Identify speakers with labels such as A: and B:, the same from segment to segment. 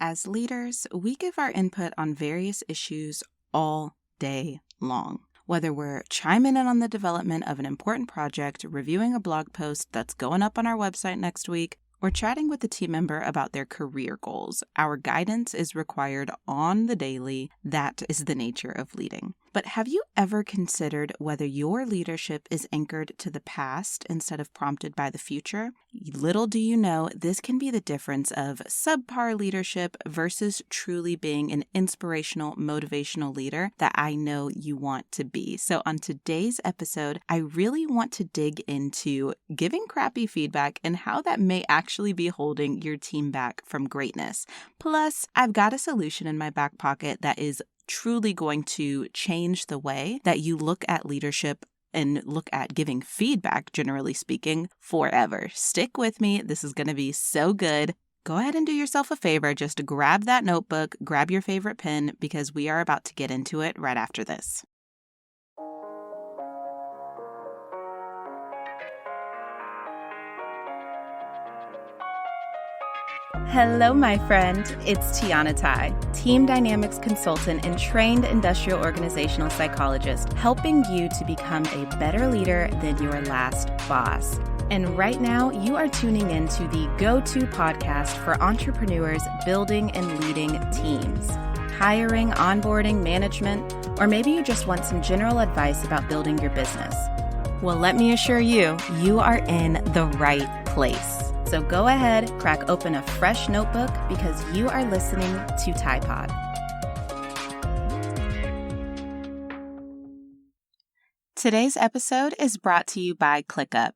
A: As leaders, we give our input on various issues all day long. Whether we're chiming in on the development of an important project, reviewing a blog post that's going up on our website next week, or chatting with a team member about their career goals, our guidance is required on the daily. That is the nature of leading. But have you ever considered whether your leadership is anchored to the past instead of prompted by the future? Little do you know, this can be the difference of subpar leadership versus truly being an inspirational, motivational leader that I know you want to be. So on today's episode, I really want to dig into giving crappy feedback and how that may actually be holding your team back from greatness. Plus, I've got a solution in my back pocket that is truly going to change the way that you look at leadership and look at giving feedback, generally speaking, forever. Stick with me. This is going to be so good. Go ahead and do yourself a favor. Just grab that notebook, grab your favorite pen, because we are about to get into it right after this. Hello, my friend. It's Tiana Tai, Team Dynamics Consultant and trained industrial organizational psychologist, helping you to become a better leader than your last boss. And right now, you are tuning into the go-to podcast for entrepreneurs building and leading teams. Hiring, onboarding, management, or maybe you just want some general advice about building your business. Well, let me assure you, you are in the right place. So go ahead, crack open a fresh notebook because you are listening to Tide Pod. Today's episode is brought to you by ClickUp.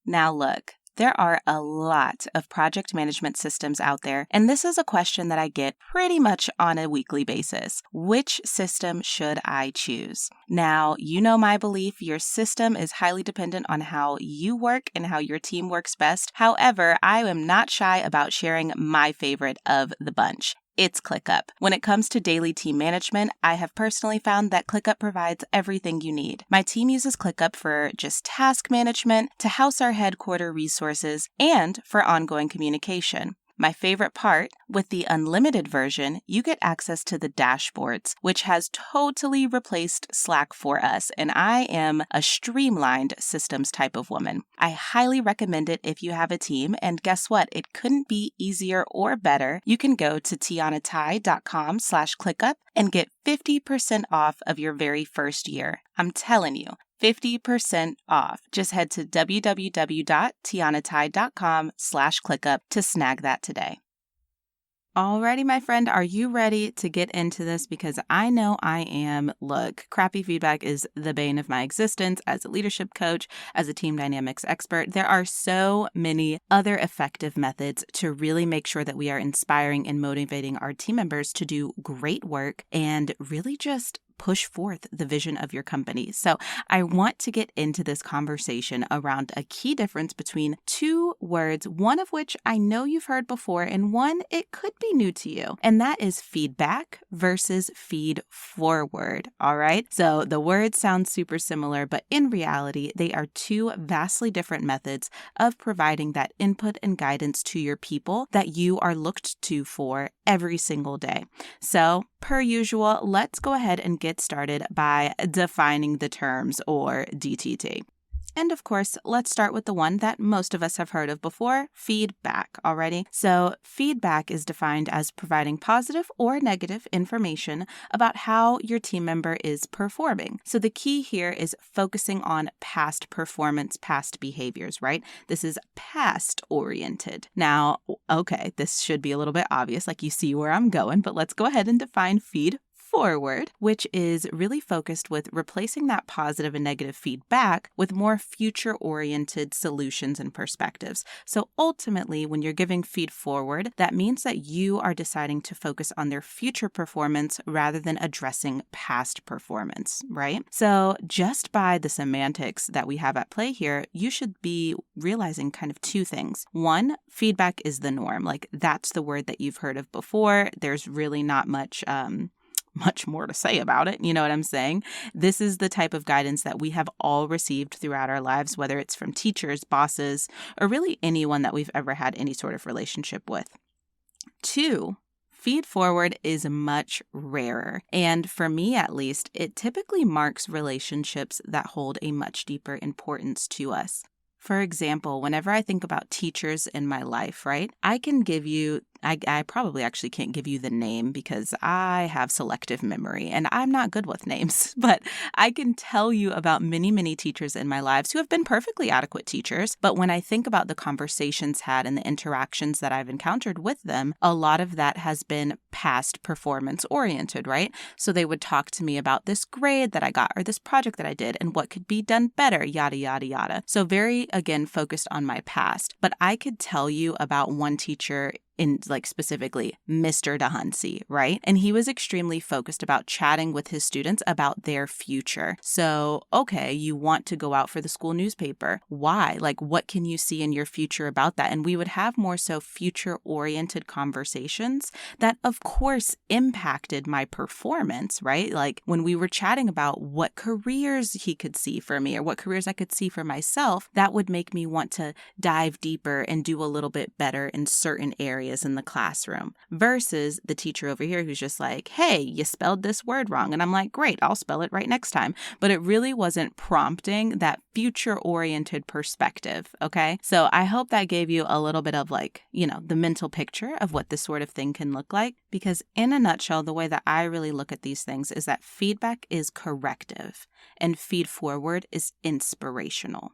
A: Now look, there are a lot of project management systems out there, and this is a question that I get pretty much on a weekly basis. Which system should I choose? Now, you know my belief, your system is highly dependent on how you work and how your team works best. However, I am not shy about sharing my favorite of the bunch. It's ClickUp. When it comes to daily team management, I have personally found that ClickUp provides everything you need. My team uses ClickUp for just task management, to house our headquarter resources, and for ongoing communication. My favorite part, with the unlimited version, you get access to the dashboards, which has totally replaced Slack for us, and I am a streamlined systems type of woman. I highly recommend it if you have a team, and guess what? It couldn't be easier or better. You can go to tianatai.com/ClickUp and get 50% off of your very first year. I'm telling you. 50% off. Just head to www.tianatai.com/ClickUp to snag that today. Alrighty, my friend, are you ready to get into this? Because I know I am. Look, crappy feedback is the bane of my existence as a leadership coach, as a team dynamics expert. There are so many other effective methods to really make sure that we are inspiring and motivating our team members to do great work and really just push forth the vision of your company. So I want to get into this conversation around a key difference between two words, one of which I know you've heard before, and one it could be new to you. And that is feedback versus feed forward. All right. So the words sound super similar, but in reality, they are two vastly different methods of providing that input and guidance to your people that you are looked to for every single day. So per usual, let's go ahead and get started by defining the terms, or DTT. And of course, let's start with the one that most of us have heard of before, feedback already. So feedback is defined as providing positive or negative information about how your team member is performing. So the key here is focusing on past performance, past behaviors, right? This is past oriented. Now, okay, this should be a little bit obvious, like you see where I'm going, but let's go ahead and define feed forward, which is really focused with replacing that positive and negative feedback with more future-oriented solutions and perspectives. So ultimately, when you're giving feed forward, that means that you are deciding to focus on their future performance rather than addressing past performance, right? So just by the semantics that we have at play here, you should be realizing kind of two things. One, feedback is the norm. Like, that's the word that you've heard of before. There's really not much more to say about it. You know what I'm saying? This is the type of guidance that we have all received throughout our lives, whether it's from teachers, bosses, or really anyone that we've ever had any sort of relationship with. Two, feed forward is much rarer. And for me, at least, it typically marks relationships that hold a much deeper importance to us. For example, whenever I think about teachers in my life, right, I can give you, I probably actually can't give you the name because I have selective memory and I'm not good with names, but I can tell you about many, many teachers in my lives who have been perfectly adequate teachers. But when I think about the conversations had and the interactions that I've encountered with them, a lot of that has been past performance oriented, right? So they would talk to me about this grade that I got or this project that I did and what could be done better, yada, yada, yada. So very, again, focused on my past. But I could tell you about one teacher in specifically Mr. DeHunsey, right? And he was extremely focused about chatting with his students about their future. So, okay, you want to go out for the school newspaper. Why? What can you see in your future about that? And we would have more so future-oriented conversations that, of course, impacted my performance, right? When we were chatting about what careers he could see for me or what careers I could see for myself, that would make me want to dive deeper and do a little bit better in certain areas in the classroom versus the teacher over here who's just like, hey, you spelled this word wrong. And I'm like, great, I'll spell it right next time. But it really wasn't prompting that future-oriented perspective, okay? So I hope that gave you a little bit of the mental picture of what this sort of thing can look like. Because in a nutshell, the way that I really look at these things is that feedback is corrective and feed forward is inspirational.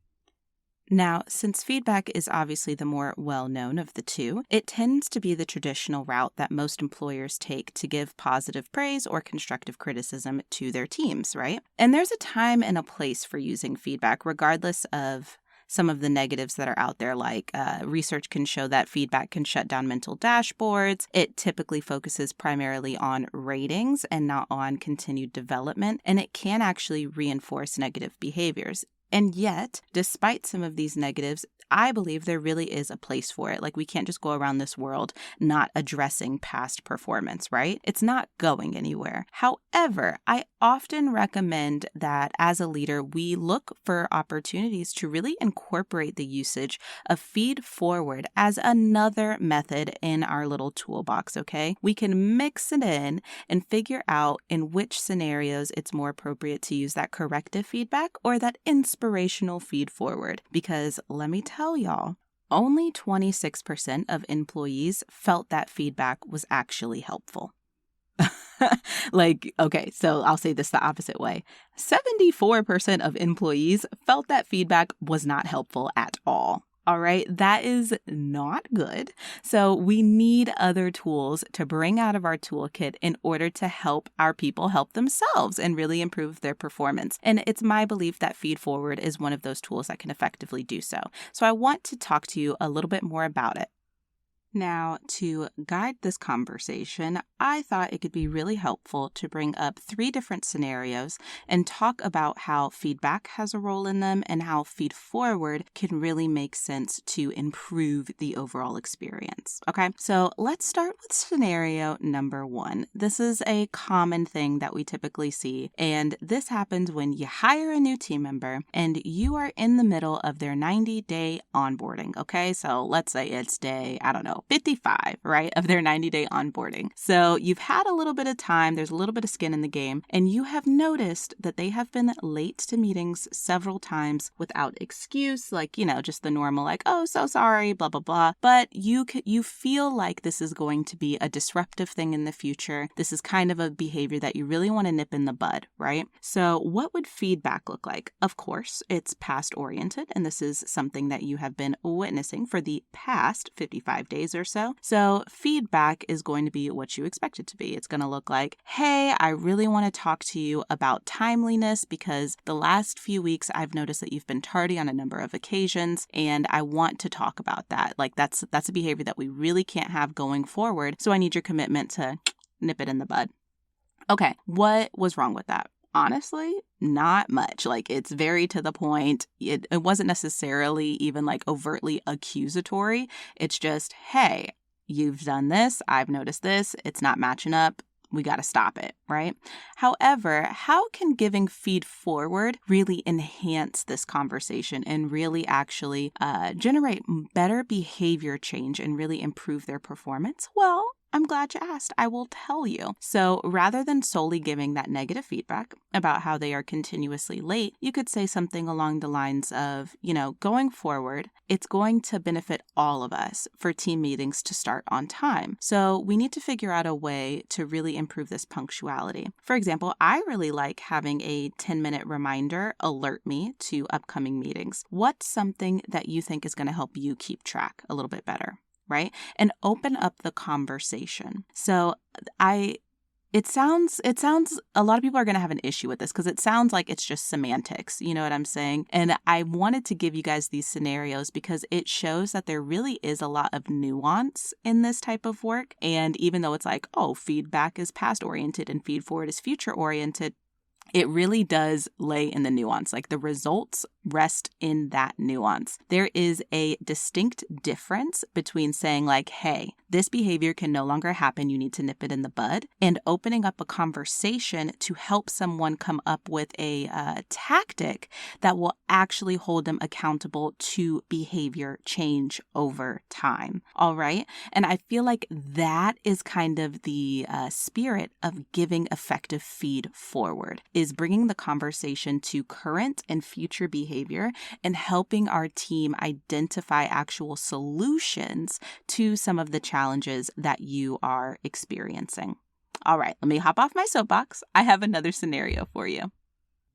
A: Now, since feedback is obviously the more well-known of the two, it tends to be the traditional route that most employers take to give positive praise or constructive criticism to their teams, right? And there's a time and a place for using feedback, regardless of some of the negatives that are out there, research can show that feedback can shut down mental dashboards. It typically focuses primarily on ratings and not on continued development, and it can actually reinforce negative behaviors. And yet, despite some of these negatives, I believe there really is a place for it. We can't just go around this world not addressing past performance, right? It's not going anywhere. However, I often recommend that as a leader, we look for opportunities to really incorporate the usage of feed forward as another method in our little toolbox, okay? We can mix it in and figure out in which scenarios it's more appropriate to use that corrective feedback or that inspirational feed forward. Because let me tell y'all, only 26% of employees felt that feedback was actually helpful. Okay, so I'll say this the opposite way. 74% of employees felt that feedback was not helpful at all. All right, that is not good. So we need other tools to bring out of our toolkit in order to help our people help themselves and really improve their performance. And it's my belief that Feed Forward is one of those tools that can effectively do so. So I want to talk to you a little bit more about it. Now, to guide this conversation, I thought it could be really helpful to bring up 3 different scenarios and talk about how feedback has a role in them and how feed forward can really make sense to improve the overall experience. Okay, so let's start with scenario number 1. This is a common thing that we typically see, and this happens when you hire a new team member and you are in the middle of their 90-day onboarding. Okay, so let's say it's day, 55, right, of their 90-day onboarding. So you've had a little bit of time, there's a little bit of skin in the game, and you have noticed that they have been late to meetings several times without excuse, just the normal, oh, so sorry, blah, blah, blah. But you feel like this is going to be a disruptive thing in the future. This is kind of a behavior that you really want to nip in the bud, right? So what would feedback look like? Of course, it's past oriented, and this is something that you have been witnessing for the past 55 days or so. So feedback is going to be what you expect it to be. It's going to look like, hey, I really want to talk to you about timeliness because the last few weeks I've noticed that you've been tardy on a number of occasions and I want to talk about that. That's a behavior that we really can't have going forward. So I need your commitment to nip it in the bud. Okay, what was wrong with that? Honestly, not much. It's very to the point. It wasn't necessarily even overtly accusatory. It's just, hey, you've done this. I've noticed this. It's not matching up. We got to stop it, right? However, how can giving feed forward really enhance this conversation and really actually generate better behavior change and really improve their performance? Well, I'm glad you asked. I will tell you. So rather than solely giving that negative feedback about how they are continuously late, you could say something along the lines of, going forward, it's going to benefit all of us for team meetings to start on time. So we need to figure out a way to really improve this punctuality. For example, I really like having a 10-minute reminder alert me to upcoming meetings. What's something that you think is going to help you keep track a little bit better? Right? And open up the conversation. So it sounds a lot of people are going to have an issue with this because it sounds like it's just semantics. You know what I'm saying? And I wanted to give you guys these scenarios because it shows that there really is a lot of nuance in this type of work. And even though it's like, oh, feedback is past oriented and feed forward is future oriented, it really does lay in the nuance. Like the results rest in that nuance. There is a distinct difference between saying like, hey, this behavior can no longer happen. You need to nip it in the bud, and opening up a conversation to help someone come up with a tactic that will actually hold them accountable to behavior change over time. All right. And I feel like that is kind of the spirit of giving effective feed forward, is bringing the conversation to current and future behavior and helping our team identify actual solutions to some of the challenges that you are experiencing. All right, let me hop off my soapbox. I have another scenario for you.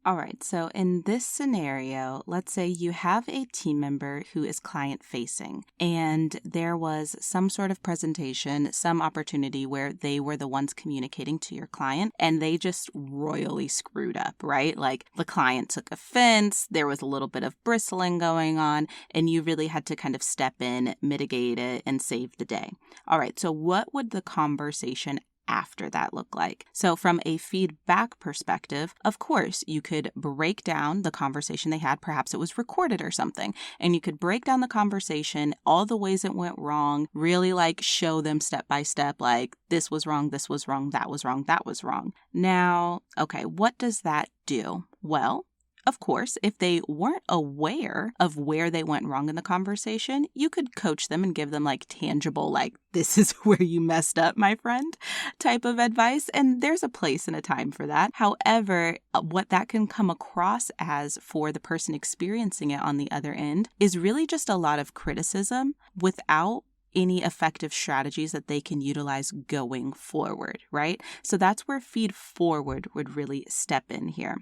A: All right, so in this scenario, let's say you have a team member who is client-facing, and there was some sort of presentation, some opportunity where they were the ones communicating to your client, and they just royally screwed up, right? Like the client took offense, there was a little bit of bristling going on, and you really had to kind of step in, mitigate it, and save the day. All right, so what would the conversation after that look like? So from a feedback perspective, of course, you could break down the conversation they had. Perhaps it was recorded or something, and you could break down the conversation, all the ways it went wrong, really like show them step by step, like this was wrong, that was wrong, that was wrong. Now, okay, what does that do? Well, of course, if they weren't aware of where they went wrong in the conversation, you could coach them and give them like tangible, like, this is where you messed up, my friend, type of advice. And there's a place and a time for that. However, what that can come across as for the person experiencing it on the other end is really just a lot of criticism without any effective strategies that they can utilize going forward, right? So that's where feed forward would really step in here.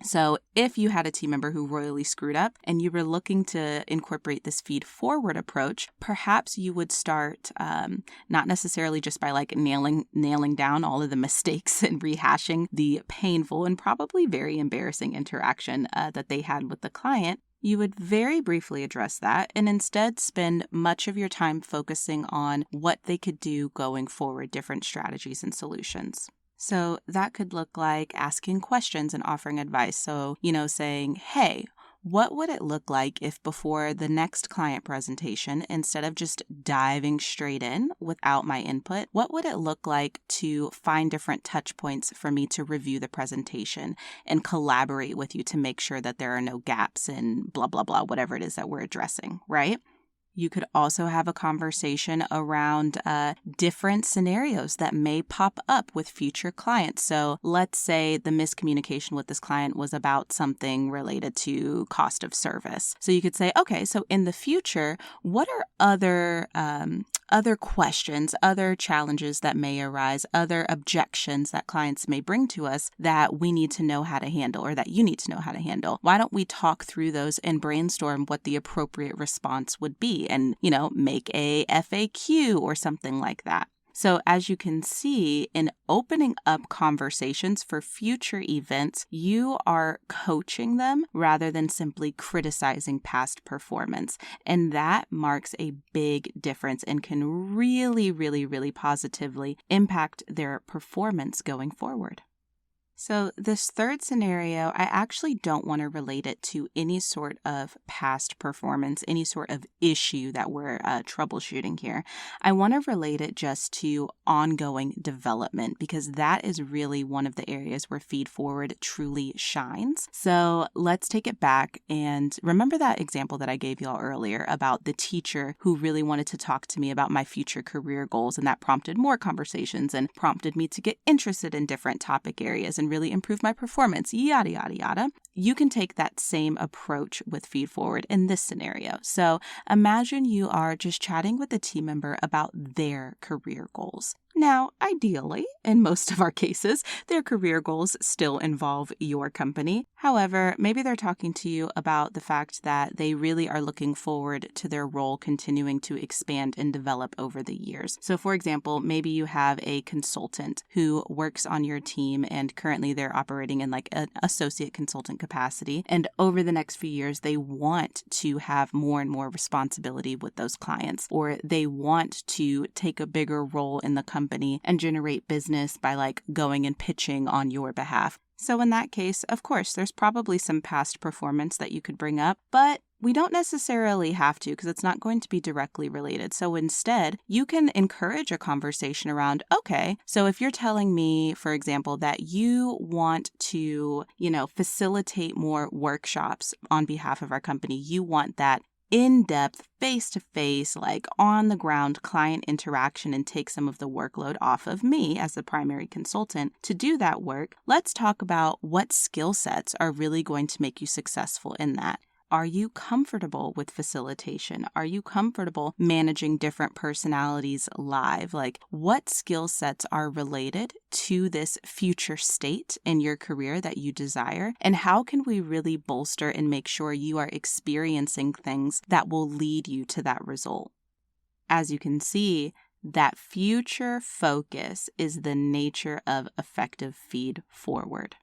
A: So if you had a team member who royally screwed up and you were looking to incorporate this feed forward approach, perhaps you would start not necessarily just by like nailing down all of the mistakes and rehashing the painful and probably very embarrassing interaction that they had with the client. You would very briefly address that and instead spend much of your time focusing on what they could do going forward, different strategies and solutions. So that could look like asking questions and offering advice. So, saying, hey, what would it look like if before the next client presentation, instead of just diving straight in without my input, what would it look like to find different touch points for me to review the presentation and collaborate with you to make sure that there are no gaps in blah, blah, blah, whatever it is that we're addressing, right? You could also have a conversation around different scenarios that may pop up with future clients. So let's say the miscommunication with this client was about something related to cost of service. So you could say, okay, so in the future, what are other questions, other challenges that may arise, other objections that clients may bring to us that we need to know how to handle or that you need to know how to handle? Why don't we talk through those and brainstorm what the appropriate response would be and, make a FAQ or something like that. So as you can see, in opening up conversations for future events, you are coaching them rather than simply criticizing past performance. And that marks a big difference and can really, really, really positively impact their performance going forward. So this third scenario, I actually don't want to relate it to any sort of past performance, any sort of issue that we're troubleshooting here. I want to relate it just to ongoing development because that is really one of the areas where Feed Forward truly shines. So let's take it back and remember that example that I gave y'all earlier about the teacher who really wanted to talk to me about my future career goals, and that prompted more conversations and prompted me to get interested in different topic areas and really improve my performance, yada, yada, yada. You can take that same approach with Feed Forward in this scenario. So imagine you are just chatting with a team member about their career goals. Now, ideally, in most of our cases, their career goals still involve your company. However, maybe they're talking to you about the fact that they really are looking forward to their role continuing to expand and develop over the years. So, for example, maybe you have a consultant who works on your team and currently they're operating in like an associate consultant capacity. And over the next few years, they want to have more and more responsibility with those clients, or they want to take a bigger role in the company and generate business by like going and pitching on your behalf. So in that case, of course, there's probably some past performance that you could bring up, but we don't necessarily have to because it's not going to be directly related. So instead, you can encourage a conversation around, okay, so if you're telling me, for example, that you want to, facilitate more workshops on behalf of our company, you want that in-depth, face-to-face, like on-the-ground client interaction and take some of the workload off of me as the primary consultant. To do that work, let's talk about what skill sets are really going to make you successful in that. Are you comfortable with facilitation? Are you comfortable managing different personalities live? Like, what skill sets are related to this future state in your career that you desire? And how can we really bolster and make sure you are experiencing things that will lead you to that result? As you can see, that future focus is the nature of effective Feed Forward.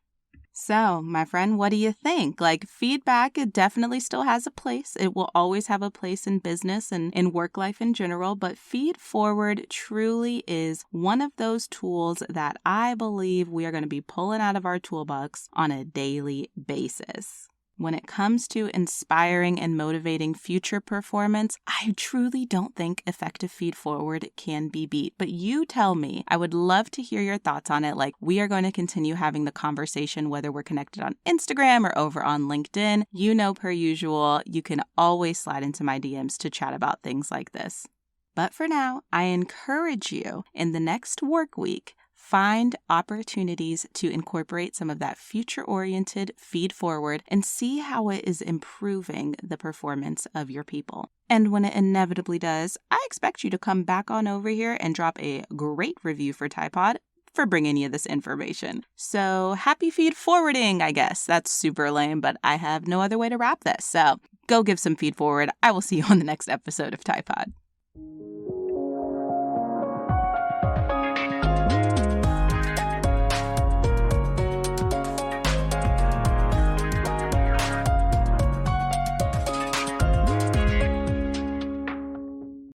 A: So, my friend, what do you think? Like, feedback, it definitely still has a place. It will always have a place in business and in work life in general, but Feed Forward truly is one of those tools that I believe we are going to be pulling out of our toolbox on a daily basis. When it comes to inspiring and motivating future performance, I truly don't think effective Feed Forward can be beat. But you tell me. I would love to hear your thoughts on it. Like, we are going to continue having the conversation, whether we're connected on Instagram or over on LinkedIn. Per usual, you can always slide into my DMs to chat about things like this. But for now, I encourage you in the next work week, find opportunities to incorporate some of that future-oriented Feed Forward and see how it is improving the performance of your people. And when it inevitably does, I expect you to come back on over here and drop a great review for Typod for bringing you this information. So happy feed forwarding, I guess. That's super lame, but I have no other way to wrap this. So go give some feed forward. I will see you on the next episode of Typod.